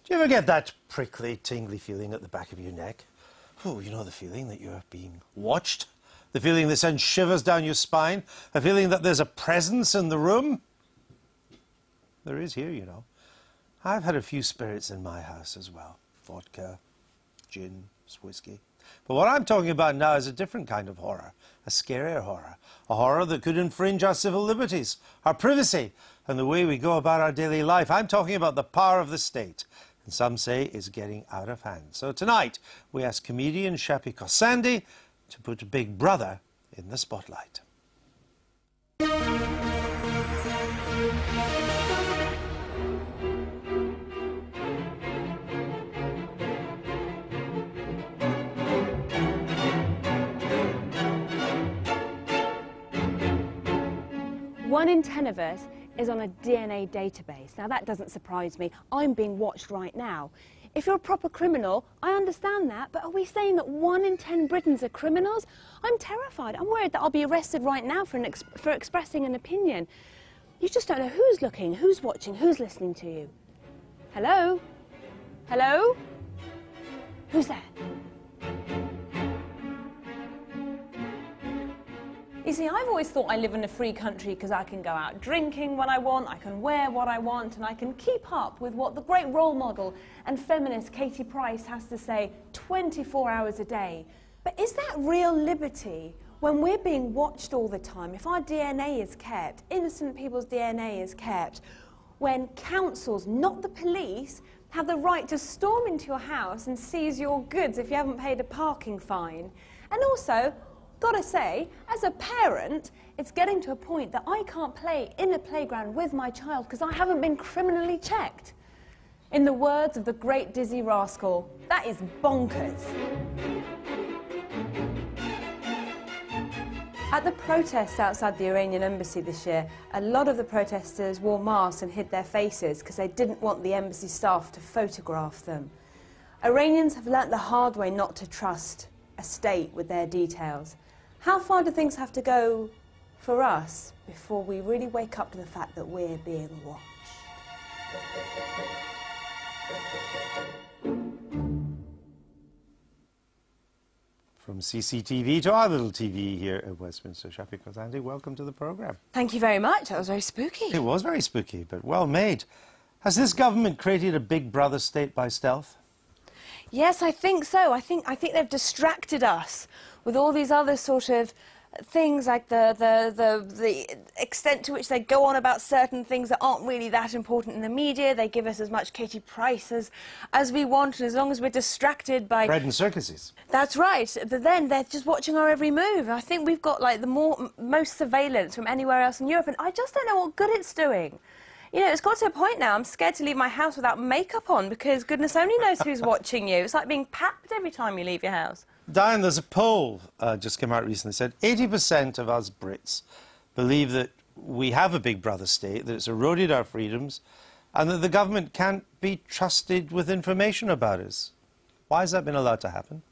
Do you ever get that prickly, tingly feeling at the back of your neck? Oh, you know, the feeling that you're being watched? The feeling that sends shivers down your spine? A feeling that there's a presence in the room? There is here, you know. I've had a few spirits in my house as well. Vodka, gin, whiskey. But what I'm talking about now is a different kind of horror. A scarier horror. A horror that could infringe our civil liberties, our privacy, and the way we go about our daily life. I'm talking about the power of the state. And some say is getting out of hand. So tonight, we ask comedian Shappy Khorsandi to put Big Brother in the spotlight. One in 10 of us is on a DNA database. Now that doesn't surprise me. I'm being watched right now. If you're a proper criminal, I understand that, but are we saying that 1 in 10 Britons are criminals? I'm terrified. I'm worried that I'll be arrested right now for expressing an opinion. You just don't know who's looking, who's watching, who's listening to you. Hello? Hello? Who's there? You see, I've always thought I live in a free country because I can go out drinking when I want, I can wear what I want, and I can keep up with what the great role model and feminist Katie Price has to say 24 hours a day. But is that real liberty when we're being watched all the time? If our DNA is kept, innocent people's DNA is kept, when councils, not the police, have the right to storm into your house and seize your goods if you haven't paid a parking fine. And also, gotta say, as a parent, it's getting to a point that I can't play in a playground with my child because I haven't been criminally checked. In the words of the great Dizzy Rascal, that is bonkers. At the protests outside the Iranian embassy this year, a lot of the protesters wore masks and hid their faces because they didn't want the embassy staff to photograph them. Iranians have learnt the hard way not to trust a state with their details. How far do things have to go for us before we really wake up to the fact that we're being watched? From CCTV to our little TV here at Westminster, Shappy Khorsandi, welcome to the programme. Thank you very much. That was very spooky. It was very spooky, but well made. Has this government created a Big Brother state by stealth? Yes, I think so. I think they've distracted us with all these other sort of things, like the extent to which they go on about certain things that aren't really that important in the media. They give us as much Katie Price as we want, and as long as we're distracted by... bread and circuses. That's right. But then they're just watching our every move. I think we've got, like, the most surveillance from anywhere else in Europe, and I just don't know what good it's doing. You know, it's got to a point now I'm scared to leave my house without makeup on because goodness only knows who's watching you. It's like being papped every time you leave your house. Diane, there's a poll just came out recently, said 80% of us Brits believe that we have a Big Brother state, that it's eroded our freedoms, and that the government can't be trusted with information about us. Why has that been allowed to happen?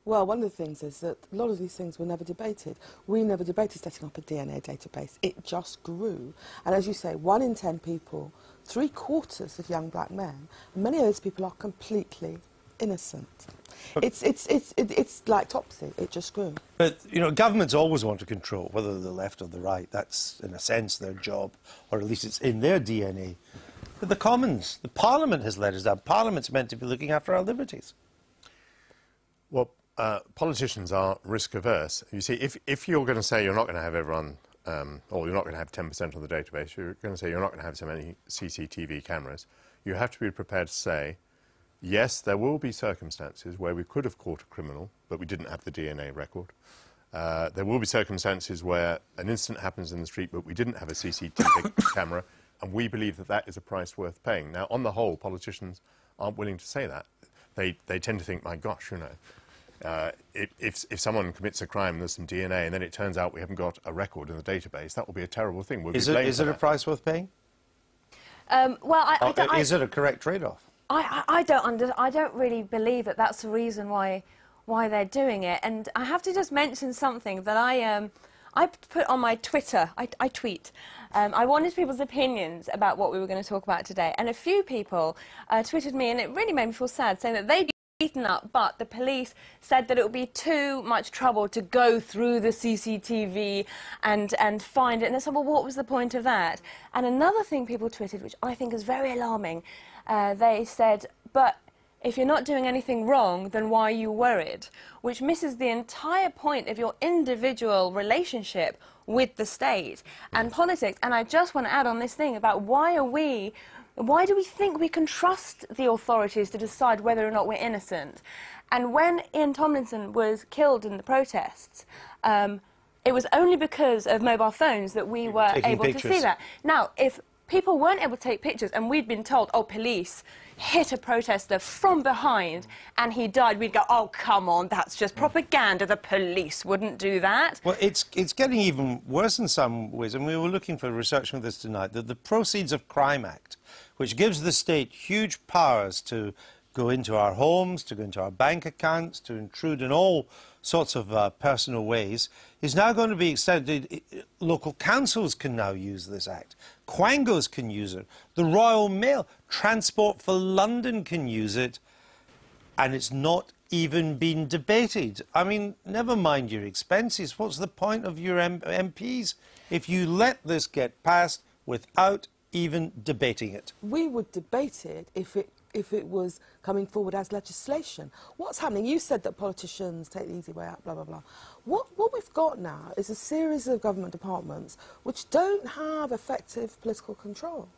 Well, one of the things is that a lot of these things were never debated. We never debated setting up a DNA database. It just grew. And as you say, 1 in 10 people, 3/4 of young black men, and many of those people are completely innocent. It's like Topsy. It just grew. But, you know, governments always want to control, whether they're the left or the right. That's, in a sense, their job, or at least it's in their DNA. But the Commons, the Parliament has let us down. Parliament's meant to be looking after our liberties. Well, politicians are risk-averse. You see, if you're going to say you're not going to have everyone, or you're not going to have 10% on the database, you're going to say you're not going to have so many CCTV cameras, you have to be prepared to say, yes, there will be circumstances where we could have caught a criminal, but we didn't have the DNA record. There will be circumstances where an incident happens in the street, but we didn't have a CCTV camera, and we believe that that is a price worth paying. Now, on the whole, politicians aren't willing to say that. They tend to think, my gosh, you know, if someone commits a crime and there's some DNA and then it turns out we haven't got a record in the database, that will be a terrible thing. We'll is it a price worth paying? Is it a correct trade-off? I don't really believe that that's the reason why they're doing it. And I have to just mention something that I put on my Twitter. I tweet. I wanted people's opinions about what we were going to talk about today, and a few people tweeted me, and it really made me feel sad, saying that they'd beaten up, but the police said that it would be too much trouble to go through the CCTV and find it. And they said, well, what was the point of that? And another thing people tweeted, which I think is very alarming, they said, but if you're not doing anything wrong, then why are you worried? Which misses the entire point of your individual relationship with the state and politics. And I just want to add on this thing about why do we think we can trust the authorities to decide whether or not we're innocent? And when Ian Tomlinson was killed in the protests, it was only because of mobile phones that we were able to see that. Now, if people weren't able to take pictures and we'd been told, oh, police hit a protester from behind and he died, we'd go, oh, come on, that's just propaganda. The police wouldn't do that. Well, it's getting even worse in some ways, and we were looking for research on this tonight, that the Proceeds of Crime Act, which gives the state huge powers to go into our homes, to go into our bank accounts, to intrude in all sorts of personal ways, is now going to be extended. Local councils can now use this act. Quangos can use it. The Royal Mail, Transport for London can use it. And it's not even been debated. I mean, never mind your expenses. What's the point of your MPs if you let this get passed without even debating it? We would debate it if it was coming forward as legislation. What's happening? You said that politicians take the easy way out, blah, blah, blah. What we've got now is a series of government departments which don't have effective political control.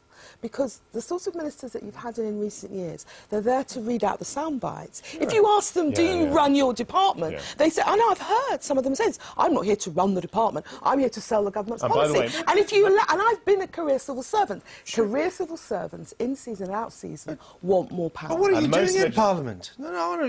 Because the sorts of ministers that you've had in recent years, they're there to read out the sound bites. If you ask them, do you run your department? They say, I know, I've heard some of them say this, I'm not here to run the department, I'm here to sell the government's policy. By the way, and if you and I've been a career civil servant. Career civil servants, in season and out season, want more power. But what are you doing in Parliament? No, what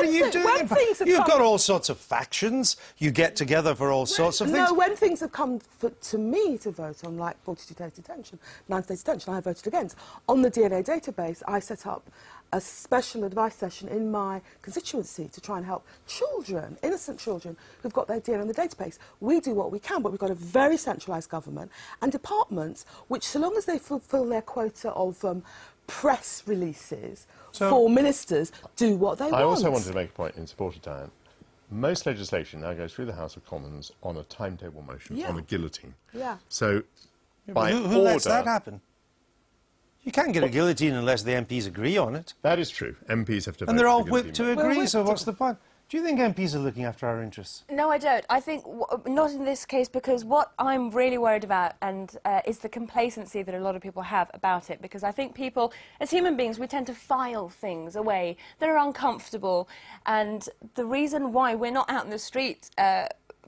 are you doing in Parliament? You've got all sorts of factions, you get together for all sorts of things. No, when things have come to me to vote on, like 42 days detention, 9 days detention, I voted against. On the DNA database, I set up a special advice session in my constituency to try and help children, innocent children, who've got their DNA in the database. We do what we can, but we've got a very centralised government and departments which, so long as they fulfil their quota of press releases for ministers, do what they want. I also wanted to make a point in support of Diane. Most legislation now goes through the House of Commons on a timetable motion, on a guillotine. Yeah. So, by who lets that happen? You can't get a guillotine unless the MPs agree on it. That is true. MPs have to vote. And they're all whipped to agree, so what's the point? Do you think MPs are looking after our interests? No, I don't. I think not in this case, because what I'm really worried about is the complacency that a lot of people have about it, because I think people, as human beings, we tend to file things away that are uncomfortable, and the reason why we're not out in the street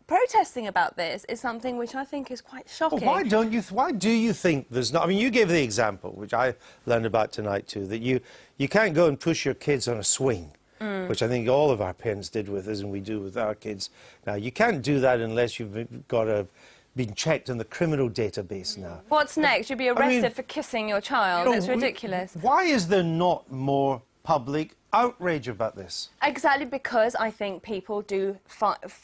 protesting about this is something which I think is quite shocking. Well, why do you think there's not... I mean, you gave the example, which I learned about tonight too, that you can't go and push your kids on a swing, which I think all of our parents did with us and we do with our kids. Now, you can't do that unless you've been checked in the criminal database now. What's next? You'll be arrested for kissing your child. It's ridiculous. Why is there not more public outrage about this? Exactly, because I think people do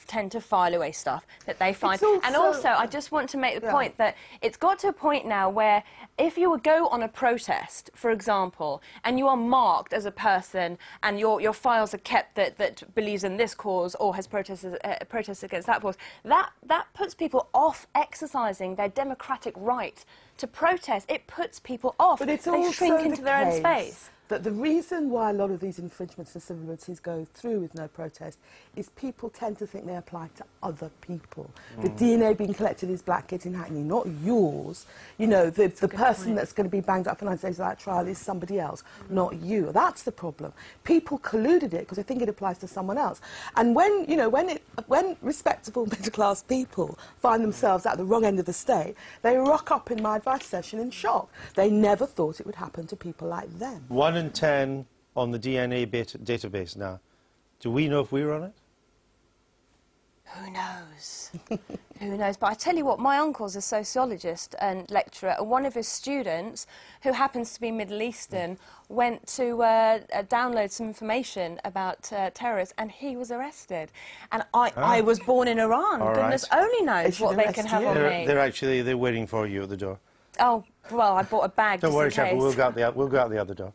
tend to file away stuff that they find. And also, I just want to make the point that it's got to a point now where if you would go on a protest, for example, and you are marked as a person and your files are kept that believes in this cause or has protested against that cause, that puts people off exercising their democratic right to protest. It puts people off. But it's they shrink into their own space. That the reason why a lot of these infringements of civil liberties go through with no protest is people tend to think they apply to other people. The DNA being collected is black kids in Hackney, not yours. You know, the person that's going to be banged up for 9 days of that trial is somebody else, not you. That's the problem. People colluded it because they think it applies to someone else. And when, you know, when respectable middle-class people find themselves at the wrong end of the state, they rock up in my advice session in shock. They never thought it would happen to people like them. 1 in 10 on the DNA database now. Do we know if we're on it? Who knows? Who knows? But I tell you what, my uncle's a sociologist and lecturer, and one of his students, who happens to be Middle Eastern, went to download some information about terrorists, and he was arrested. And I was born in Iran. All Goodness right. only knows what they can have on me. They're waiting for you at the door. Oh, well, I bought a bag Don't just worry, in Shepard, case. we'll go out the other door.